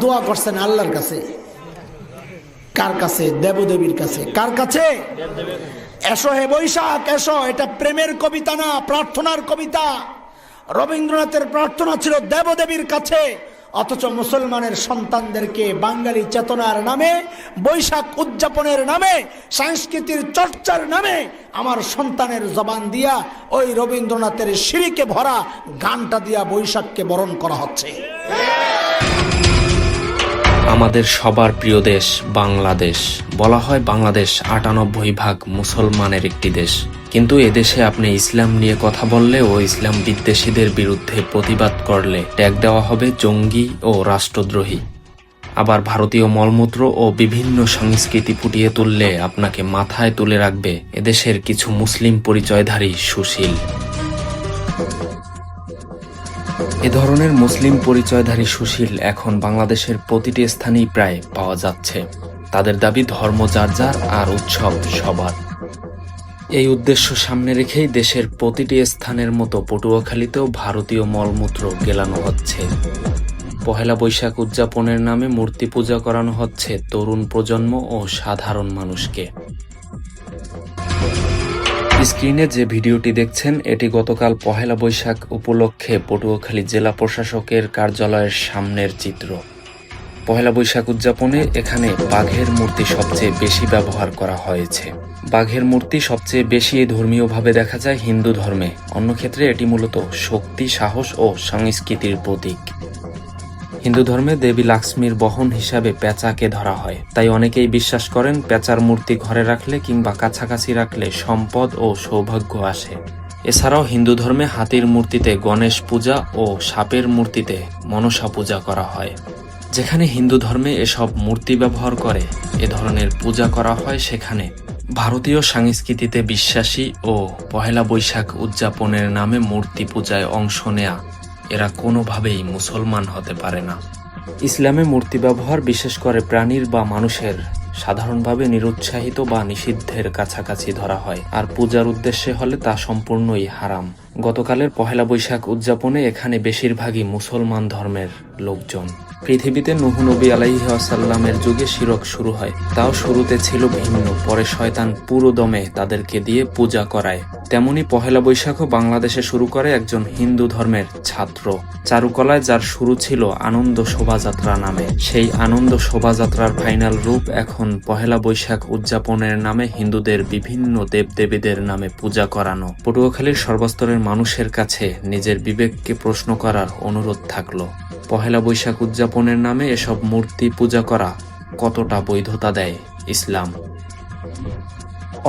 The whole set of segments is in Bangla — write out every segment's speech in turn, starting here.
দোয়া করছেন আল্লাহর কাছে। কার কাছে? দেবদেবীর কাছে। কার কাছে? এসো হে বৈশাখ এসো। এটা প্রেমের কবিতা না, প্রার্থনার কবিতা। রবীন্দ্রনাথের প্রার্থনা ছিল দেবদেবীর কাছে, অথচ মুসলমানের সন্তানদেরকে বাঙালি চেতনার নামে, বৈশাখ উদযাপনের নামে, সংস্কৃতির চর্চার নামে আমার সন্তানের জবান দিয়া ওই রবীন্দ্রনাথের শিরিকে ভরা গানটা দিয়া বৈশাখকে বরণ করা হচ্ছে। আমাদের সবার প্রিয় দেশ বাংলাদেশ। বলা হয় বাংলাদেশ ৯৮% মুসলমানের একটি দেশ, কিন্তু এদেশে আপনি ইসলাম নিয়ে কথা বললে ও ইসলাম বিদ্বেষীদের বিরুদ্ধে প্রতিবাদ করলে ট্যাগ দেওয়া হবে জঙ্গি ও রাষ্ট্রদ্রোহী। আবার ভারতীয় মলমূত্র ও বিভিন্ন সংস্কৃতি ফুটিয়ে তুললে আপনাকে মাথায় তুলে রাখবে এদেশের কিছু মুসলিম পরিচয়ধারী সুশীল। এ ধরনের মুসলিম পরিচয়ধারী সুশীল এখন বাংলাদেশের প্রতিটি স্থানেই প্রায় পাওয়া যাচ্ছে। তাদের দাবি ধর্ম যার যার আর উৎসব সবার। এই উদ্দেশ্য সামনে রেখেই দেশের প্রতিটি স্থানের মতো পটুয়াখালীতেও ভারতীয় মলমূত্র গেলানো হচ্ছে। পহেলা বৈশাখ উদযাপনের নামে মূর্তি পূজা করানো হচ্ছে তরুণ প্রজন্ম ও সাধারণ মানুষকে। স্ক্রিনে যে ভিডিওটি দেখছেন এটি গতকাল পহেলা বৈশাখ উপলক্ষে পটুয়াখালী জেলা প্রশাসকের কার্যালয়ের সামনের চিত্র। পহেলা বৈশাখ উদযাপনে এখানে বাঘের মূর্তি সবচেয়ে বেশি ব্যবহার করা হয়েছে। বাঘের মূর্তি সবচেয়ে বেশি ধর্মীয়ভাবে দেখা যায় হিন্দু ধর্মে, অন্য ক্ষেত্রে এটি মূলত শক্তি, সাহস ও সংস্কৃতির প্রতীক। হিন্দু ধর্মে দেবী লক্ষ্মীর বহন হিসাবে পেঁচাকে ধরা হয়, তাই অনেকেই বিশ্বাস করেন পেঁচার মূর্তি ঘরে রাখলে কিংবা কাছাকাছি রাখলে সম্পদ ও সৌভাগ্য আসে। এছাড়াও হিন্দু ধর্মে হাতির মূর্তিতে গণেশ পূজা ও সাপের মূর্তিতে মনসা পূজা করা হয়। যেখানে হিন্দু ধর্মে এসব মূর্তি ব্যবহার করে এ ধরনের পূজা করা হয়, সেখানে ভারতীয় সংস্কৃতিতে বিশ্বাসী ও পহেলা বৈশাখ উদযাপনের নামে মূর্তি পূজায় অংশ নেয়া এরা কোনোভাবেই মুসলমান হতে পারে না। ইসলামে মূর্তি ব্যবহার বিশেষ করে প্রাণীর বা মানুষের সাধারণভাবে নিরুৎসাহিত বা নিষিদ্ধের কাছাকাছি ধরা হয়, আর পূজার উদ্দেশ্যে হলে তা সম্পূর্ণই হারাম। গতকালের পহেলা বৈশাখ উদযাপনে এখানে বেশিরভাগই মুসলমান ধর্মের লোকজন। পৃথিবীতে নূহ নবী আলাইহিস সালামের যুগে শিরক শুরু হয়, তাও শুরুতে ছিল ভিন্ন, পরে শয়তান পুরো দমে তাদেরকে দিয়ে পূজা করায়। তেমনি পহেলা বৈশাখও বাংলাদেশে শুরু করে একজন হিন্দু ধর্মের ছাত্র চারুকলায়, যার শুরু ছিল আনন্দ শোভাযাত্রা নামে। সেই আনন্দ শোভাযাত্রার ফাইনাল রূপ এখন পহেলা বৈশাখ উদযাপনের নামে হিন্দুদের বিভিন্ন দেবদেবীদের নামে পূজা করানো। পটুয়াখালীর সর্বস্তরের মানুষের কাছে নিজের বিবেককে প্রশ্ন করার অনুরোধ থাকলো, পহেলা বৈশাখ উদযাপনের নামে এসব মূর্তি পূজা করা কতটা বৈধতা দেয় ইসলাম?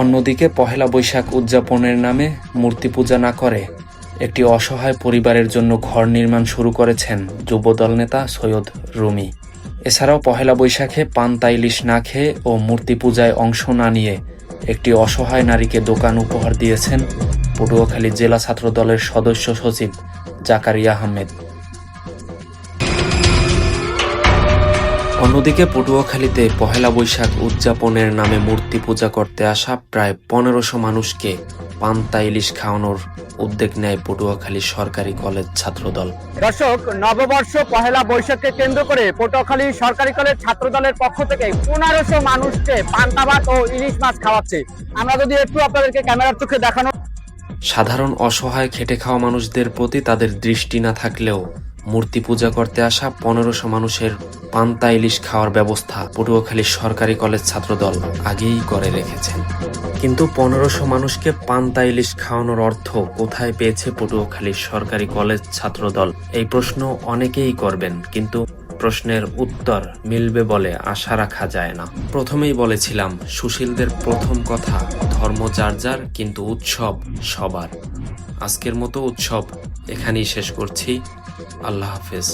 অন্যদিকে পহেলা বৈশাখ উদযাপনের নামে মূর্তি পূজা না করে একটি অসহায় পরিবারের জন্য ঘর নির্মাণ শুরু করেছেন যুবদল নেতা সৈয়দ রুমি। এছাড়াও পহেলা বৈশাখে পান্তা ইলিশ না খেয়ে ও মূর্তি পূজায় অংশ না নিয়ে একটি অসহায় নারীকে দোকান উপহার দিয়েছেন পটুয়াখালী জেলা ছাত্র দলের সদস্য সচিব জাকারিয়া আহমেদ। অন্যদিকে পটুয়াখালীতে পহেলা বৈশাখ উদযাপনের নামে মূর্তি পূজা করতে আসা প্রায় ১৫০০ মানুষকে পান্তা ইলিশ খাওয়ানোর উদ্যোগ নেয় পটুয়াখালী সরকারি কলেজ ছাত্রদল। দর্শক, নববর্ষ পহেলা বৈশাখকে কেন্দ্র করে পটুয়াখালী সরকারি কলেজ ছাত্রদলের পক্ষ থেকে ১৫০০ মানুষকে পান্তা ভাত ও ইলিশ মাছ খাওয়াচ্ছে। আমরা যদি একটু আপনাদেরকে ক্যামেরার চোখে দেখানো। সাধারণ অসহায় খেটে খাওয়া মানুষদের প্রতি তাদের দৃষ্টি না থাকলেও মূর্তি পূজা করতে আসা ১৫০০ মানুষের পান্তা ইলিশ খাওয়ার ব্যবস্থা পটুয়াখালী সরকারি কলেজ ছাত্রদল আগেই করে রেখেছেন। কিন্তু ১৫০০ মানুষকে পান্তা ইলিশ খাওয়ানোর অর্থ কোথায় পেয়েছে পটুয়াখালী সরকারি কলেজ ছাত্রদল? এই প্রশ্ন অনেকেই করবেন, কিন্তু প্রশ্নের উত্তর মিলবে বলে আশা রাখা যায় না। প্রথমেই বলেছিলাম, সুশীলদের প্রথম কথা ধর্ম যার যার, কিন্তু উৎসব সবার। আজকের মতো উৎসব এখানেই শেষ করছি। আল্লাহ হাফেজ।